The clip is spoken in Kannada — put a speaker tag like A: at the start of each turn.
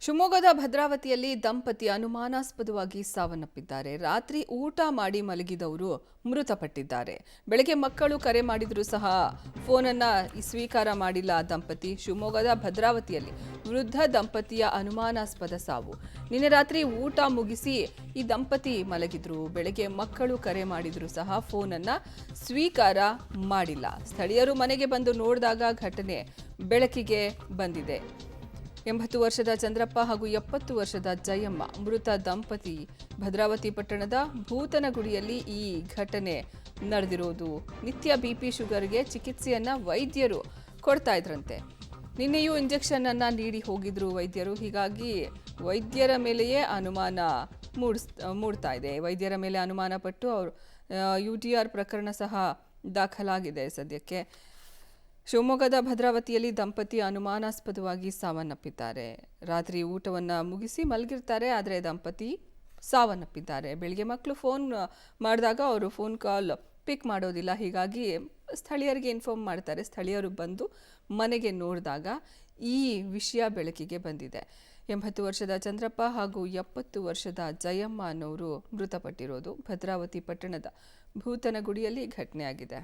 A: ಶಿವಮೊಗ್ಗದ ಭದ್ರಾವತಿಯಲ್ಲಿ ದಂಪತಿ ಅನುಮಾನಾಸ್ಪದವಾಗಿ ಸಾವನ್ನಪ್ಪಿದ್ದಾರೆ. ರಾತ್ರಿ ಊಟ ಮಾಡಿ ಮಲಗಿದವರು ಮೃತಪಟ್ಟಿದ್ದಾರೆ. ಬೆಳಗ್ಗೆ ಮಕ್ಕಳು ಕರೆ ಮಾಡಿದರೂ ಸಹ ಫೋನನ್ನ ಸ್ವೀಕಾರ ಮಾಡಿಲ್ಲ ದಂಪತಿ. ಶಿವಮೊಗ್ಗದ ಭದ್ರಾವತಿಯಲ್ಲಿ ವೃದ್ಧ ದಂಪತಿಯ ಅನುಮಾನಾಸ್ಪದ ಸಾವು. ನಿನ್ನೆ ರಾತ್ರಿ ಊಟ ಮುಗಿಸಿ ಈ ದಂಪತಿ ಮಲಗಿದ್ರು. ಬೆಳಗ್ಗೆ ಮಕ್ಕಳು ಕರೆ ಮಾಡಿದರೂ ಸಹ ಫೋನನ್ನ ಸ್ವೀಕಾರ ಮಾಡಿಲ್ಲ. ಸ್ಥಳೀಯರು ಮನೆಗೆ ಬಂದು ನೋಡಿದಾಗ ಘಟನೆ ಬೆಳಕಿಗೆ ಬಂದಿದೆ. 80 ವರ್ಷದ ಚಂದ್ರಪ್ಪ ಹಾಗೂ 70 ವರ್ಷದ ಜಯಮ್ಮ ಮೃತ ದಂಪತಿ ಭದ್ರಾವತಿ ಪಟ್ಟಣದ ಭೂತನಗುಡಿಯಲ್ಲಿ ಈ ಘಟನೆ ನಡೆದಿರೋದು. ನಿತ್ಯ ಬಿಪಿ ಶುಗರ್ಗೆ ಚಿಕಿತ್ಸೆಯನ್ನ ವೈದ್ಯರು ಕೊಡ್ತಾ ಇದ್ರಂತೆ. ನಿನ್ನೆಯೂ ಇಂಜೆಕ್ಷನ್ ಅನ್ನ ನೀಡಿ ಹೋಗಿದ್ರು ವೈದ್ಯರು. ಹೀಗಾಗಿ ವೈದ್ಯರ ಮೇಲೆಯೇ ಅನುಮಾನ ಮೂಡ್ತಾ ಇದೆ. ವೈದ್ಯರ ಮೇಲೆ ಅನುಮಾನ ಪಟ್ಟು ಅವರು UTR ಪ್ರಕರಣ ಸಹ ದಾಖಲಾಗಿದೆ ಸದ್ಯಕ್ಕೆ. ಶಿವಮೊಗ್ಗದ ಭದ್ರಾವತಿಯಲ್ಲಿ ದಂಪತಿ ಅನುಮಾನಾಸ್ಪದವಾಗಿ ಸಾವನ್ನಪ್ಪಿದ್ದಾರೆ. ರಾತ್ರಿ ಊಟವನ್ನ ಮುಗಿಸಿ ಮಲಗಿರ್ತಾರೆ, ಆದರೆ ದಂಪತಿ ಸಾವನ್ನಪ್ಪಿದ್ದಾರೆ. ಬೆಳಿಗ್ಗೆ ಮಕ್ಕಳು ಫೋನ್ ಮಾಡಿದಾಗ ಅವರು ಫೋನ್ ಕಾಲ್ ಪಿಕ್ ಮಾಡೋದಿಲ್ಲ. ಹೀಗಾಗಿ ಸ್ಥಳೀಯರಿಗೆ ಇನ್ಫಾರ್ಮ್ ಮಾಡ್ತಾರೆ. ಸ್ಥಳೀಯರು ಬಂದು ಮನೆಗೆ ನೋಡಿದಾಗ ಈ ವಿಷಯ ಬೆಳಕಿಗೆ ಬಂದಿದೆ. 80 ವರ್ಷದ ಚಂದ್ರಪ್ಪ ಹಾಗೂ 70 ವರ್ಷದ ಜಯಮ್ಮ ಅನ್ನೋರು ಮೃತಪಟ್ಟಿರೋದು. ಭದ್ರಾವತಿ ಪಟ್ಟಣದ ಭೂತನಗುಡಿಯಲ್ಲಿ ಘಟನೆಯಾಗಿದೆ.